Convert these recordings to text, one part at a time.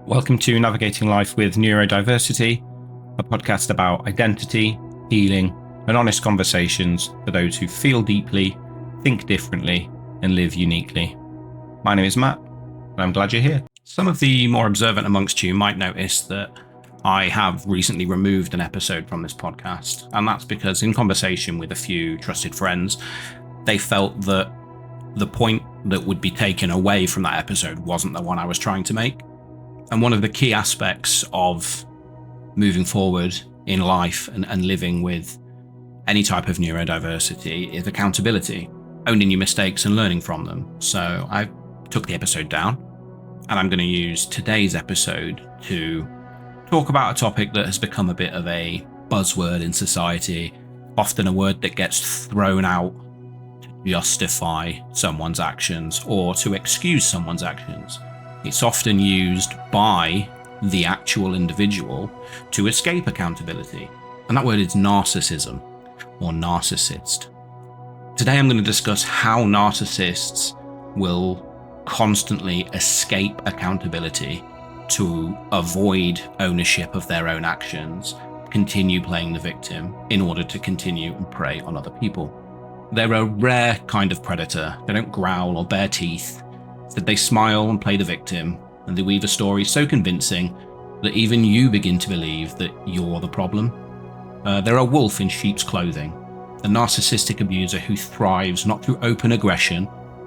Welcome to Navigating Life with Neurodiversity, a podcast about identity, healing, and honest conversations for those who feel deeply, think differently, and live uniquely. My name is Matt, and I'm glad you're here. Some of the more observant amongst you might notice that I have recently removed an episode from this podcast, and that's because in conversation with a few trusted friends, they felt that the point that would be taken away from that episode wasn't the one I was trying to make. And one of the key aspects of moving forward in life and living with any type of neurodiversity is accountability, owning your mistakes and learning from them. So I took the episode down, and I'm going to use today's episode to talk about a topic that has become a bit of a buzzword in society, often a word that gets thrown out to justify someone's actions or to excuse someone's actions. It's often used by the actual individual to escape accountability. And that word is narcissism or narcissist. Today I'm going to discuss how narcissists will constantly escape accountability to avoid ownership of their own actions, continue playing the victim in order to continue and prey on other people. They're a rare kind of predator. They don't growl or bare teeth. That they smile and play the victim, and they weave a story so convincing that even you begin to believe that you're the problem. They're a wolf in sheep's clothing, a narcissistic abuser who thrives not through open aggression,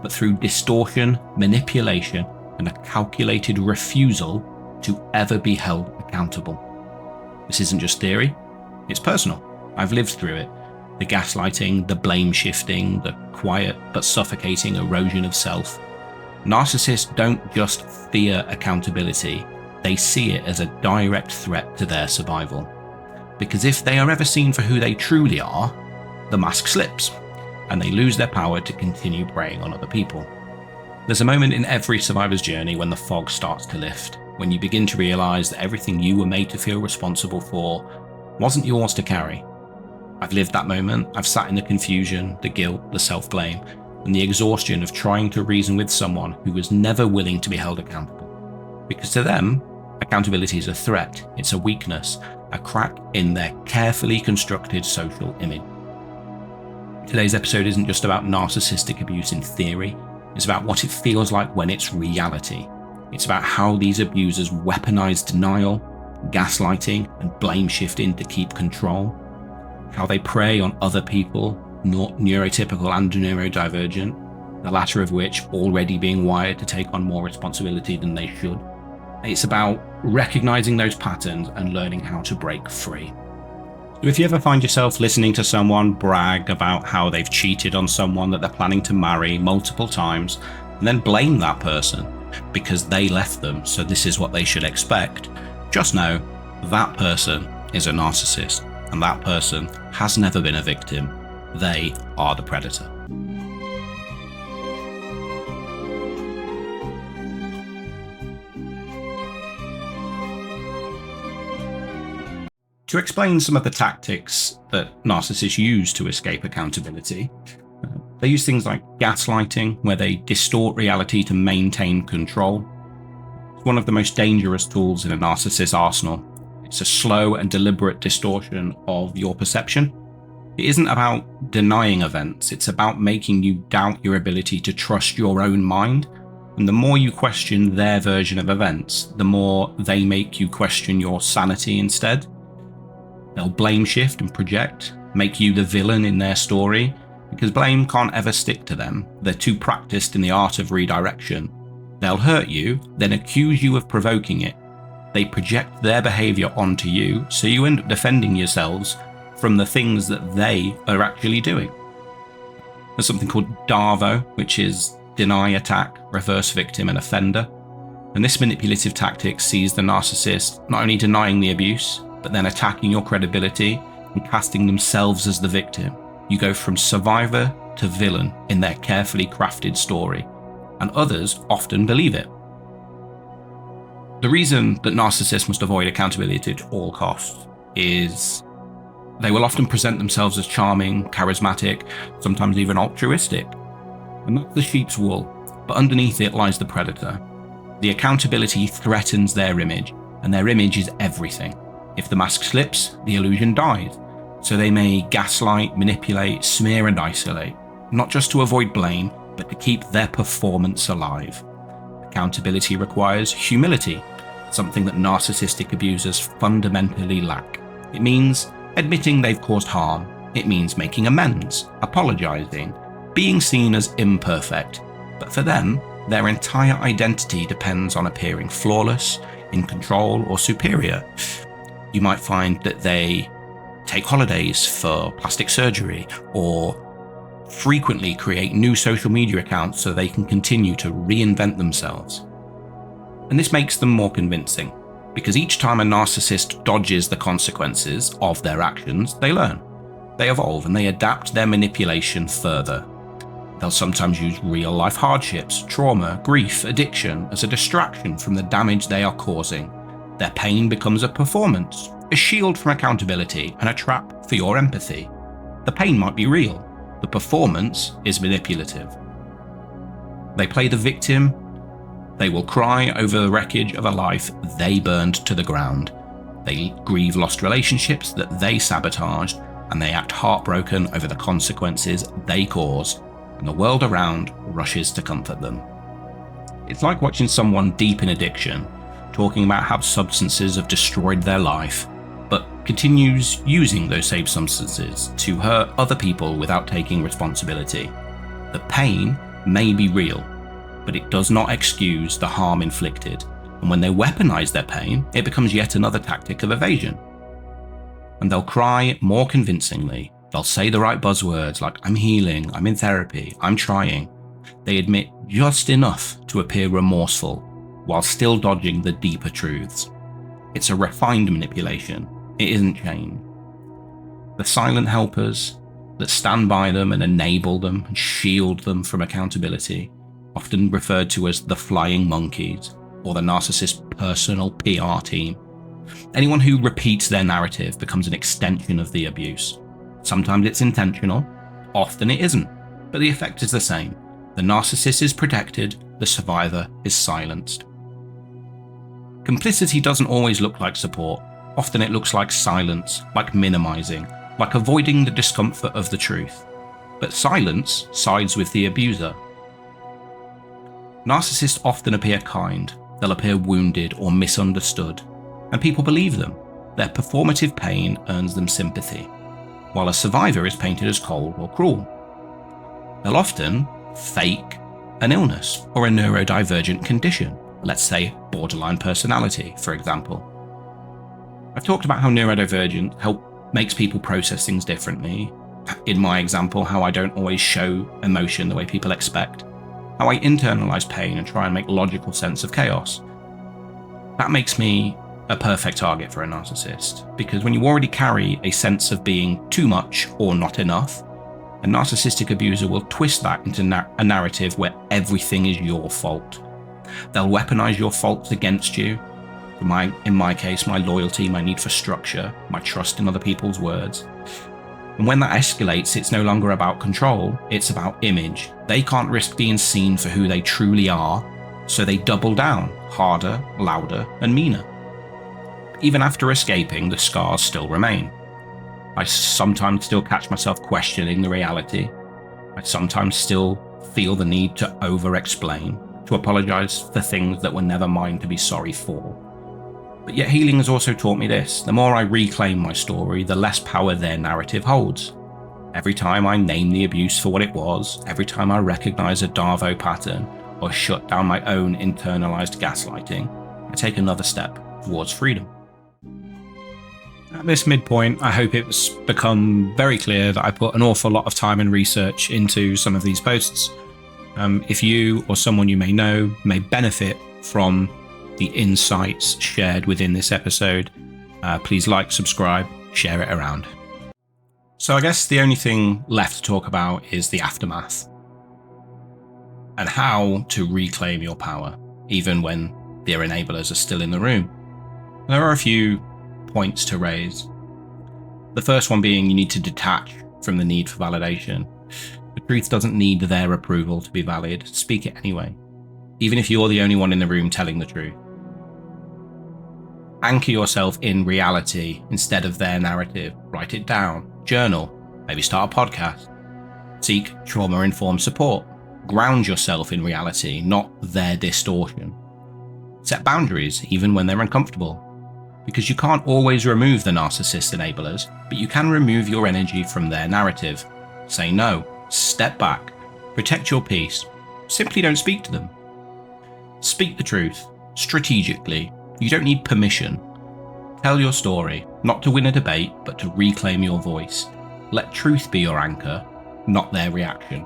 but through distortion, manipulation, and a calculated refusal to ever be held accountable. This isn't just theory, it's personal. I've lived through it. The gaslighting, the blame shifting, the quiet but suffocating erosion of self. Narcissists don't just fear accountability, they see it as a direct threat to their survival. Because if they are ever seen for who they truly are, the mask slips, and they lose their power to continue preying on other people. There's a moment in every survivor's journey when the fog starts to lift, when you begin to realise that everything you were made to feel responsible for wasn't yours to carry. I've lived that moment. I've sat in the confusion, the guilt, the self-blame, and the exhaustion of trying to reason with someone who was never willing to be held accountable. Because to them, accountability is a threat, it's a weakness, a crack in their carefully constructed social image. Today's episode isn't just about narcissistic abuse in theory, it's about what it feels like when it's reality. It's about how these abusers weaponize denial, gaslighting, and blame shifting to keep control, how they prey on other people, neurotypical and neurodivergent, the latter of which already being wired to take on more responsibility than they should. It's about recognizing those patterns and learning how to break free. So if you ever find yourself listening to someone brag about how they've cheated on someone that they're planning to marry multiple times, and then blame that person because they left them, so this is what they should expect, just know that person is a narcissist, and that person has never been a victim. They are the predator. To explain some of the tactics that narcissists use to escape accountability, they use things like gaslighting, where they distort reality to maintain control. It's one of the most dangerous tools in a narcissist's arsenal. It's a slow and deliberate distortion of your perception. It isn't about denying events, it's about making you doubt your ability to trust your own mind. And the more you question their version of events, the more they make you question your sanity instead. They'll blame shift and project, make you the villain in their story, because blame can't ever stick to them. They're too practiced in the art of redirection. They'll hurt you, then accuse you of provoking it. They project their behaviour onto you, so you end up defending yourselves from the things that they are actually doing. There's something called DARVO, which is deny, attack, reverse victim, and offender. And this manipulative tactic sees the narcissist not only denying the abuse, but then attacking your credibility and casting themselves as the victim. You go from survivor to villain in their carefully crafted story, and others often believe it. The reason that narcissists must avoid accountability at all costs is they will often present themselves as charming, charismatic, sometimes even altruistic. And that's the sheep's wool, but underneath it lies the predator. The accountability threatens their image, and their image is everything. If the mask slips, the illusion dies. So they may gaslight, manipulate, smear and isolate, not just to avoid blame, but to keep their performance alive. Accountability requires humility, something that narcissistic abusers fundamentally lack. It means admitting they've caused harm. It means making amends, apologizing, being seen as imperfect. But for them, their entire identity depends on appearing flawless, in control, or superior. You might find that they take holidays for plastic surgery, or frequently create new social media accounts so they can continue to reinvent themselves. And this makes them more convincing, because each time a narcissist dodges the consequences of their actions, they learn, they evolve, and they adapt their manipulation further. They'll sometimes use real-life hardships, trauma, grief, addiction as a distraction from the damage they are causing. Their pain becomes a performance, a shield from accountability, and a trap for your empathy. The pain might be real. The performance is manipulative. They play the victim. They will cry over the wreckage of a life they burned to the ground. They grieve lost relationships that they sabotaged, and they act heartbroken over the consequences they cause, and the world around rushes to comfort them. It's like watching someone deep in addiction, talking about how substances have destroyed their life, but continues using those same substances to hurt other people without taking responsibility. The pain may be real, but it does not excuse the harm inflicted, and when they weaponize their pain, it becomes yet another tactic of evasion. And they'll cry more convincingly. They'll say the right buzzwords like, I'm healing, I'm in therapy, I'm trying. They admit just enough to appear remorseful, while still dodging the deeper truths. It's a refined manipulation. It isn't change. The silent helpers that stand by them and enable them and shield them from accountability, often referred to as the flying monkeys or the narcissist personal PR team. Anyone who repeats their narrative becomes an extension of the abuse. Sometimes it's intentional, often it isn't, but the effect is the same. The narcissist is protected, the survivor is silenced. Complicity doesn't always look like support. Often it looks like silence, like minimizing, like avoiding the discomfort of the truth. But silence sides with the abuser. Narcissists often appear kind. They'll appear wounded or misunderstood, and people believe them. Their performative pain earns them sympathy, while a survivor is painted as cold or cruel. They'll often fake an illness or a neurodivergent condition, let's say borderline personality, for example. I've talked about how neurodivergent makes people process things differently. In my example, how I don't always show emotion the way people expect. How I internalize pain and try and make logical sense of chaos. That makes me a perfect target for a narcissist, because when you already carry a sense of being too much or not enough, a narcissistic abuser will twist that into a narrative where everything is your fault. They'll weaponize your faults against you. In my case, my loyalty, my need for structure, my trust in other people's words. And when that escalates, it's no longer about control, it's about image. They can't risk being seen for who they truly are, so they double down, harder, louder, and meaner. Even after escaping, the scars still remain. I sometimes still catch myself questioning the reality. I sometimes still feel the need to over-explain, to apologize for things that were never mine to be sorry for. But yet healing has also taught me this: the more I reclaim my story, the less power their narrative holds. Every time I name the abuse for what it was, every time I recognize a DARVO pattern or shut down my own internalized gaslighting, I take another step towards freedom. At this midpoint, I hope it's become very clear that I put an awful lot of time and research into some of these posts. If you or someone you may know may benefit from the insights shared within this episode, please like, subscribe, share it around. So I guess the only thing left to talk about is the aftermath and how to reclaim your power, even when their enablers are still in the room. There are a few points to raise. The first one being you need to detach from the need for validation. The truth doesn't need their approval to be valid. Speak it anyway. even if you're the only one in the room telling the truth. Anchor yourself in reality instead of their narrative. Write it down, journal, maybe start a podcast. Seek trauma-informed support. Ground yourself in reality, not their distortion. Set boundaries, even when they're uncomfortable. Because you can't always remove the narcissist enablers, but you can remove your energy from their narrative. Say no, step back, protect your peace. Simply don't speak to them. Speak the truth, strategically. You don't need permission. Tell your story, not to win a debate, but to reclaim your voice. Let truth be your anchor, not their reaction.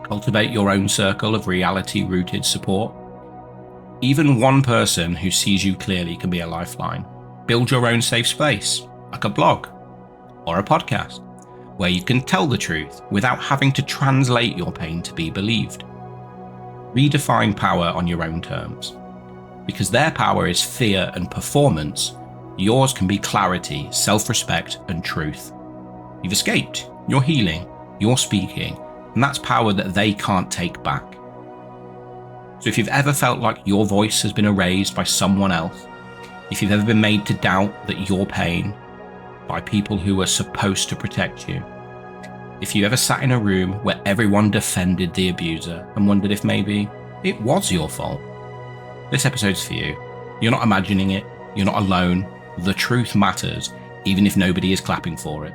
Cultivate your own circle of reality-rooted support. Even one person who sees you clearly can be a lifeline. Build your own safe space, like a blog or a podcast, where you can tell the truth without having to translate your pain to be believed. Redefine power on your own terms. Because their power is fear and performance, yours can be clarity, self-respect, and truth. You've escaped, you're healing, you're speaking, and that's power that they can't take back. So if you've ever felt like your voice has been erased by someone else, if you've ever been made to doubt that your pain by people who are supposed to protect you, if you ever sat in a room where everyone defended the abuser and wondered if maybe it was your fault, this episode's for you. You're not imagining it, you're not alone, the truth matters, even if nobody is clapping for it.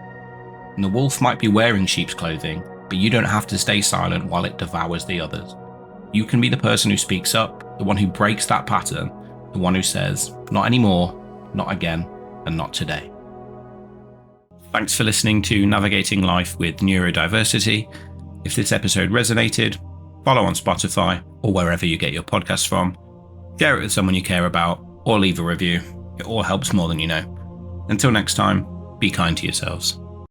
And the wolf might be wearing sheep's clothing, but you don't have to stay silent while it devours the others. You can be the person who speaks up, the one who breaks that pattern, the one who says, not anymore, not again, and not today. Thanks for listening to Navigating Life with Neurodiversity. If this episode resonated, follow on Spotify or wherever you get your podcasts from. Share it with someone you care about, or leave a review. It all helps more than you know. Until next time, be kind to yourselves.